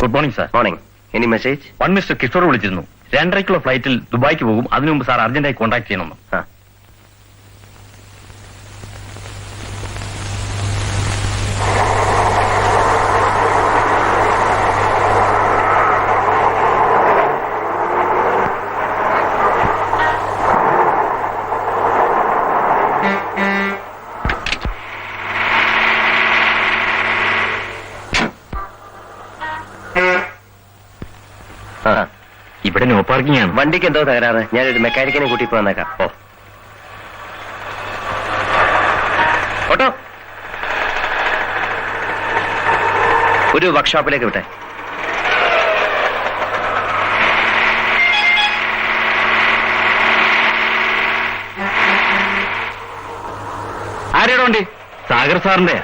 Good morning sir. Morning. Any message? One mister Kishore വിളിച്ചിരുന്നു. 2:30 ഫ്ലൈറ്റിൽ ദുബായിക്ക് പോകും. അതിനു മുമ്പ് സാർ അർജന്റായി കോൺടാക്ട് ചെയ്യണമെന്ന്. ഇവിടെ നോ പാർക്കിംഗ് ആണ്. വണ്ടിക്ക് എന്തോ തകരാറ്. ഞാനൊരു മെക്കാനിക്കിനെ കൂട്ടി വന്നേക്കാം. ഓട്ടോ ഒരു വർക്ക്ഷോപ്പിലേക്ക് വിട്ടെ. ആരുടെ വണ്ടി? സാഗർ സാറിന്റെ.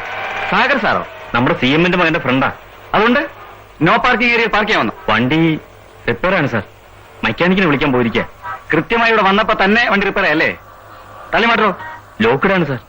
സാഗർ സാറോ? നമ്മുടെ CM-ന്റെ മകന്റെ ഫ്രണ്ടാ. അതുകൊണ്ട് നോ പാർക്കിംഗ് ഏരിയയിൽ പാർക്ക് ചെയ്യാൻ വന്നു. വണ്ടി റിപ്പയർ ആണ് സാർ. മെക്കാനിക്കിനെ വിളിക്കാൻ പോയിരിക്കുക. കൃത്യമായി ഇവിടെ വന്നപ്പോ തന്നെ വണ്ടി റിപ്പയർ അല്ലേ? തള്ളി മാറ്റോ? ലോക്ക്ഡ് ആണ് സാർ.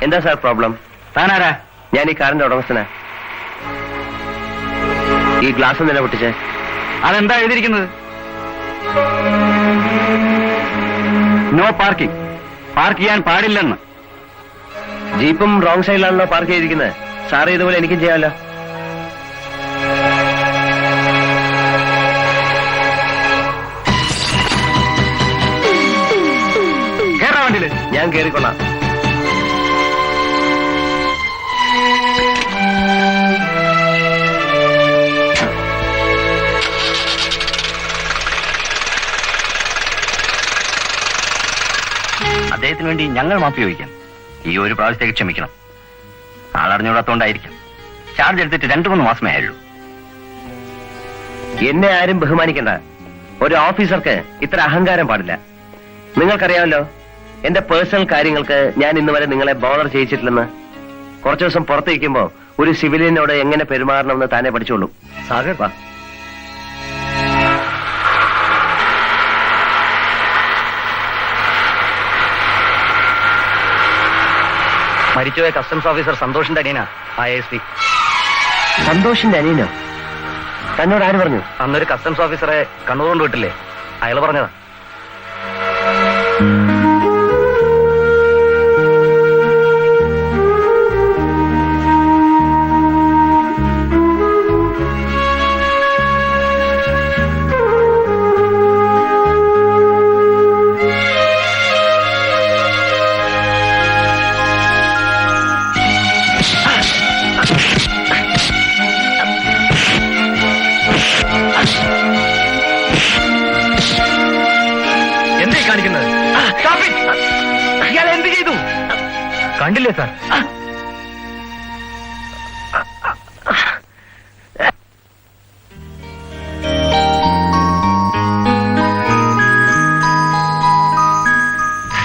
എന്താ സാർ പ്രോബ്ലം? താനാരാ? ഞാൻ ഈ കാറിന്റെ ഉടമസ്ഥനാ. ഈ ഗ്ലാസ് എന്തിനാ പൊട്ടിച്ചേ? അതെന്താ എഴുതിയിരിക്കുന്നത്? No parking. പാർക്ക് ചെയ്യാൻ പാടില്ലെന്ന്. ജീപ്പും റോങ് സൈഡിലാണല്ലോ പാർക്ക് ചെയ്തിരിക്കുന്നത്. സാറ് ഇതുപോലെ എനിക്കും ചെയ്യാമല്ലോ. കേറാ വണ്ടിയില്. ഞാൻ കേറിക്കൊള്ളാം. അദ്ദേഹത്തിന് വേണ്ടി ഞങ്ങൾ മാപ്പി ചോദിക്കാം. ഈ ഒരു പ്രാവശ്യത്തേക്ക് ക്ഷമിക്കണം. ആളറിഞ്ഞുകൂടാത്തോണ്ടായിരിക്കും. ചാർജ് എടുത്തിട്ട് 2-3 മാസമേ ആയുള്ളൂ. എന്നെ ആരും ബഹുമാനിക്കണ്ട. ഒരു ഓഫീസർക്ക് ഇത്ര അഹങ്കാരം പാടില്ല. നിങ്ങൾക്കറിയാമല്ലോ എന്റെ പേഴ്സണൽ കാര്യങ്ങൾക്ക് ഞാൻ ഇന്ന് വരെ നിങ്ങളെ ബോളർ ചെയ്യിച്ചിട്ടില്ലെന്ന്. കുറച്ചു ദിവസം പുറത്തേക്കുമ്പോ ഒരു സിവിലിയനോട് എങ്ങനെ പെരുമാറണമെന്ന് താനെ പഠിച്ചോളൂ. സാഗർ വാ. മരിച്ചുപോയ കസ്റ്റംസ് ഓഫീസർ സന്തോഷിന്റെ അനിയനാ ISP. സന്തോഷിന്റെ അനിയനോ? തന്നോട് ആര് പറഞ്ഞു? അന്നൊരു കസ്റ്റംസ് ഓഫീസറെ കണ്ണൂർ കൊണ്ട് വിട്ടില്ലേ, അയാൾ പറഞ്ഞതാ. എന്തേ കാണിക്കുന്നത്? ഇയാൾ എന്ത് ചെയ്തു? കണ്ടില്ലേ സാർ?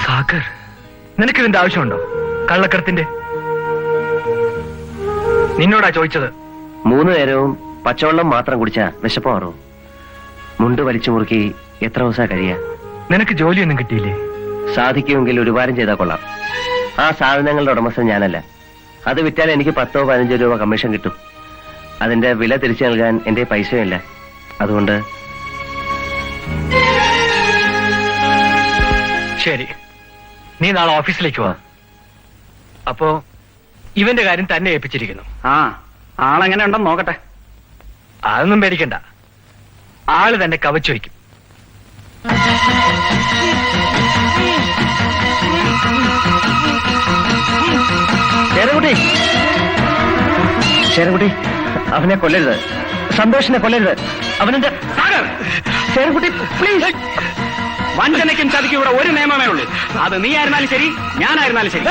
സാഗർ, നിനക്കിതിന്റെ ആവശ്യമുണ്ടോ? കള്ളക്കടത്തിന്റെ. നിന്നോടാ ചോദിച്ചത്. 3 നേരവും പച്ചവെള്ളം മാത്രം കുടിച്ചാ വിശപ്പ് മാറും. മുണ്ട് വലിച്ചു മുറുക്കി എത്ര ദിവസം കഴിയാ? നിനക്ക് ജോലിയൊന്നും കിട്ടിയില്ലേ? സാധിക്കുമെങ്കിൽ ഒരു ഉപകാരം ചെയ്താൽ കൊള്ളാം. ആ സാധനങ്ങളുടെ ഉടമസ്ഥൻ ഞാനല്ല. അത് വിറ്റാൽ എനിക്ക് 10-15 രൂപ കമ്മീഷൻ കിട്ടും. അതിന്റെ വില തിരിച്ചു നൽകാൻ എന്റെ പൈസയുമില്ല. അതുകൊണ്ട് ശരി, നീ നാളെ ഓഫീസിലേക്ക് വാ. അപ്പോ ഇവന്റെ കാര്യം തന്നെ ഏൽപ്പിച്ചിരിക്കുന്നു. ആളെങ്ങനെ ഉണ്ടെന്ന് നോക്കട്ടെ. അതൊന്നും പേടിക്കണ്ട. ആള് തന്നെ കവച്ചു വയ്ക്കും. ശേരൻകുട്ടി, അവനെ കൊല്ലരുത്. സന്തോഷിനെ കൊല്ലരുത്. അവനെന്റെ ശേരൻകുട്ടി പ്ലീസ്. വഞ്ചനയ്ക്കും ചതിക്കും ഇവിടെ ഒരു നിയമമേ ഉള്ളൂ. അത് നീ ആയിരുന്നാലും ശരി, ഞാനായിരുന്നാലും ശരി.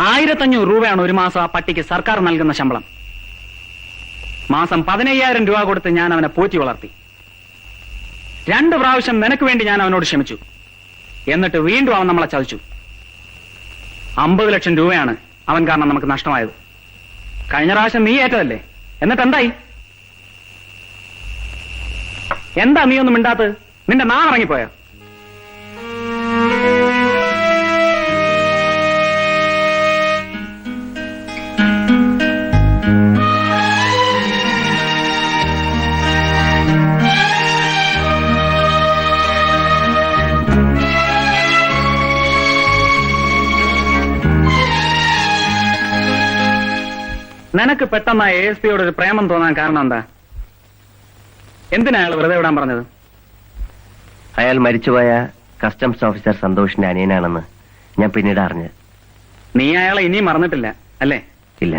1500 രൂപയാണ് ഒരു മാസം ആ പട്ടിക്ക് സർക്കാർ നൽകുന്ന ശമ്പളം. മാസം 15000 രൂപ കൊടുത്ത് ഞാൻ അവനെ പോറ്റി വളർത്തി. 2 പ്രാവശ്യം നിനക്ക് വേണ്ടി ഞാൻ അവനോട് ക്ഷമിച്ചു. എന്നിട്ട് വീണ്ടും അവൻ നമ്മളെ ചതിച്ചു. 50 ലക്ഷം രൂപയാണ് അവൻ കാരണം നമുക്ക് നഷ്ടമായത്. കഴിഞ്ഞ പ്രാവശ്യം നീ ഏറ്റതല്ലേ? എന്നിട്ട് എന്തായി? എന്താ നീ ഒന്നും മിണ്ടാത്തത്? നിന്റെ നാണിറങ്ങിപ്പോയോ? നിനക്ക് പെട്ടെന്ന് ASP യോട് ഒരു പ്രേമം തോന്നാൻ കാരണം എന്താ? എന്തിനാ അയാൾ വെറുതെ വിടാൻ പറഞ്ഞത്? അയാൾ മരിച്ചുപോയ കസ്റ്റംസ് ഓഫീസർ സന്തോഷിന്റെ അനിയനാണെന്ന് ഞാൻ പിന്നീട് അറിഞ്ഞ്. നീ അയാളെ ഇനിയും മറന്നിട്ടില്ല അല്ലേ? ഇല്ല.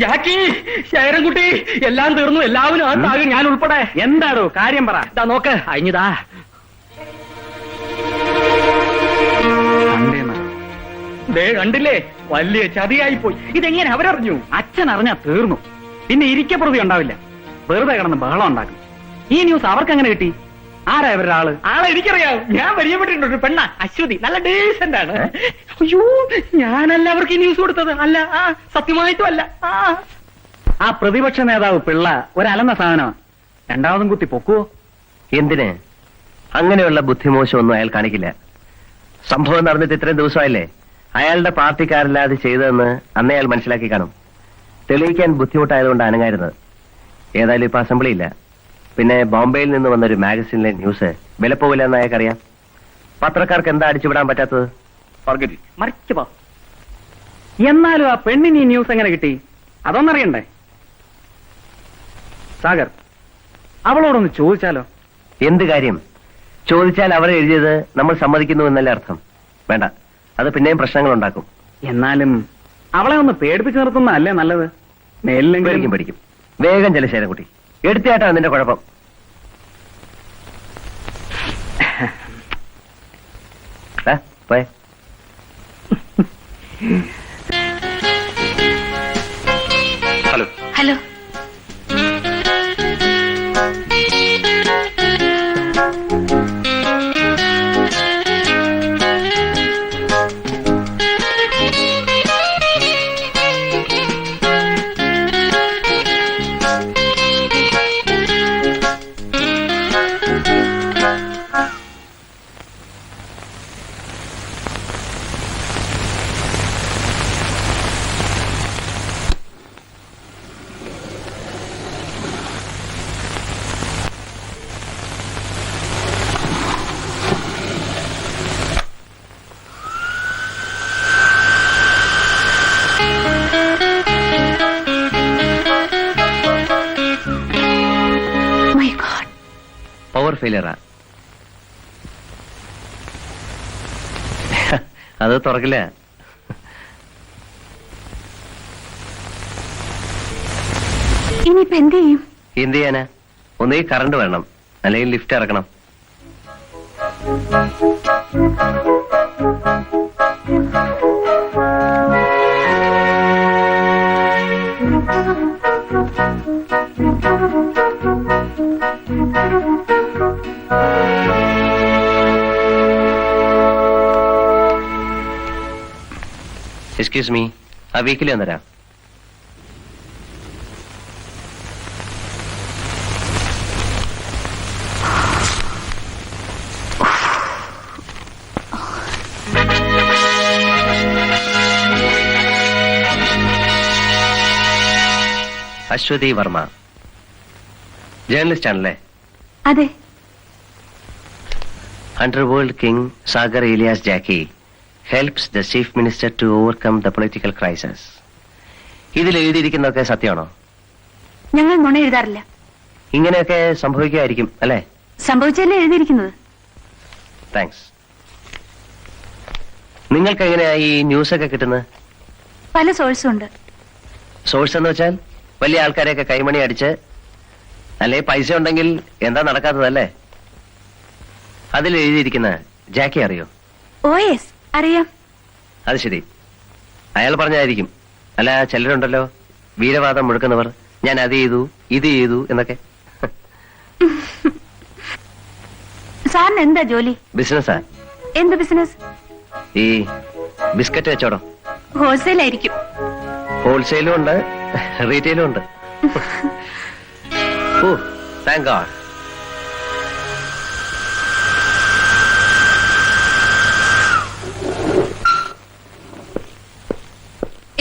ജാക്കി, ശേരൻകുട്ടി, എല്ലാം തീർന്നു. എല്ലാവരും ആകെ ഞാൻ ഉൾപ്പെടെ. എന്താടോ കാര്യം പറ. നോക്ക്, അഴിഞ്ഞതാ. കണ്ടില്ലേ, വലിയ ചതിയായി പോയി. ഇതെങ്ങനെ അവരറിഞ്ഞു? അച്ഛൻ അറിഞ്ഞാ തീർന്നു. പിന്നെ ഇരിക്കപ്രതി ഉണ്ടാവില്ല. വെറുതെ കിടന്ന് ബഹളം ഉണ്ടാക്കും. ഈ ന്യൂസ് അവർക്ക് എങ്ങനെ കിട്ടി? ആരാ ഇവരുടെ ആള്? ആളെ എനിക്കറിയാം. ഞാൻ പരിചയപ്പെട്ടിട്ടുണ്ട്. ഒരു പെണ്ണ, അശ്വതി. നല്ല ഡീസന്റ് ആണ്. അയ്യോ, ഞാനല്ല അവർക്ക് ഈ ന്യൂസ് കൊടുത്തത്. അല്ല, സത്യമായിട്ടും അല്ല. ആ പ്രതിപക്ഷ നേതാവ് പിള്ള ഒരലന്ന സാധനമാണ്. രണ്ടാമതും കുത്തി പൊക്കുവോ? എന്തിന്? അങ്ങനെയുള്ള ബുദ്ധിമോശമൊന്നും അയാൾ കാണിക്കില്ല. സംഭവം നടന്നിട്ട് ഇത്രയും ദിവസമായില്ലേ? അയാളുടെ പാർട്ടിക്കാരല്ലാതെ ചെയ്തതെന്ന് അന്നേ അയാൾ മനസ്സിലാക്കി കാണും. തെളിയിക്കാൻ ബുദ്ധിമുട്ടായതുകൊണ്ട് അനങ്ങായിരുന്നത്. ഏതായാലും ഇപ്പൊ അസംബ്ലി ഇല്ല. പിന്നെ ബോംബെയിൽ നിന്ന് വന്നൊരു മാഗസിനിലെ ന്യൂസ് വിലപ്പോവില്ല എന്ന് അയാൾക്കറിയാം. പത്രക്കാർക്ക് എന്താ അടിച്ചുവിടാൻ പറ്റാത്തത്? മറിച്ചുപോ. എന്നാലും ആ പെണ്ണിന് ഈ ന്യൂസ് എങ്ങനെ കിട്ടി? അതൊന്നറിയണ്ടേ? സാഗർ, അവളോടൊന്ന് ചോദിച്ചാലോ? എന്ത് കാര്യം? ചോദിച്ചാൽ അവർ എഴുതിയത് നമ്മൾ സമ്മതിക്കുന്നു എന്നല്ലേ അർത്ഥം? വേണ്ട, അത് പിന്നെയും പ്രശ്നങ്ങൾ ഉണ്ടാക്കും. എന്നാലും അവളെ ഒന്ന് പേടിപ്പിച്ച് നിർത്തുന്നതല്ലേ നല്ലത്? മേലിലെങ്കിലും പഠിക്കും. വേഗം ചെല ശേരൻകുട്ടി, എടുത്തേട്ടാ നിന്റെ കുഴപ്പം. പോയെ. ഹലോ. ഹലോ. പവർ ഫെയിലിയറാ. അത് തുറക്കില്ല. ഇനിയിപ്പോ എന്ത് ചെയ്യും? എന്ത് ചെയ്യാനാ? ഒന്നുകിൽ കറണ്ട് വേണം, അല്ലെങ്കിൽ ലിഫ്റ്റ് ഇറക്കണം. എക്സ്ക്യൂസ് മീ, ആ വീക്കിലി വന്നരാ. അശ്വതി വർമ്മ, ജേർണലിസ്റ്റ് ആണല്ലേ? അതെ. Underworld King Sagar Elias Jackie helps the Chief Minister to overcome the political crisis. ഇതിൽ എഴുതിയിരിക്കുന്നതൊക്കെ സത്യമാണോ? ഞങ്ങൾ നുണ എഴുതാറില്ല. ഇങ്ങനെയൊക്കെ സംഭവിക്കുമായിരിക്കും അല്ലേ? സംഭവിച്ചല്ലേ എഴുതിയിരിക്കുന്നത്. താങ്ക്സ്. നിങ്ങൾക്ക് എങ്ങനെയാ ഈ ന്യൂസൊക്കെ കിട്ടുന്നത്? പല സോഴ്സും ഉണ്ട്. സോഴ്സ് എന്ന് വെച്ചാൽ വലിയ ആൾക്കാരെയൊക്കെ കൈമണി അടിച്ച്, അല്ലെ പൈസ ഉണ്ടെങ്കിൽ എന്താ നടക്കാത്തതല്ലേ? അതിൽ എഴുതിയിരിക്കുന്ന ജാക്കി അറിയോ? ഓ യെസ്, അറിയാം. അത് ശരി. അയാൾ പറഞ്ഞായിരിക്കും. അല്ല, ചിലരുണ്ടല്ലോ വീരവാദം മുഴക്കുന്നവർ, ഞാൻ അത് ചെയ്തു ഇത് ചെയ്തു എന്നൊക്കെ. സാറിന് എന്താ ജോലി? ബിസിനസ്സാ. എന്ത് ബിസിനസ്? ഈ ബിസ്ക്കറ്റ് വെച്ചോടോ. ഹോൾസെയിൽ ആയിരിക്കും. ഹോൾസെയിലും ഉണ്ട്, റീറ്റെയിലും ഉണ്ട്. ഓ, താങ്ക് ഗോഡ്.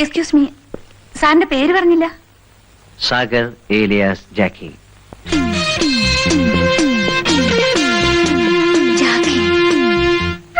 എക്സ്ക്യൂസ് മീ, സാറിന്റെ പേര് പറഞ്ഞില്ല. സാഗർ ഏലിയാസ് ജാക്കി.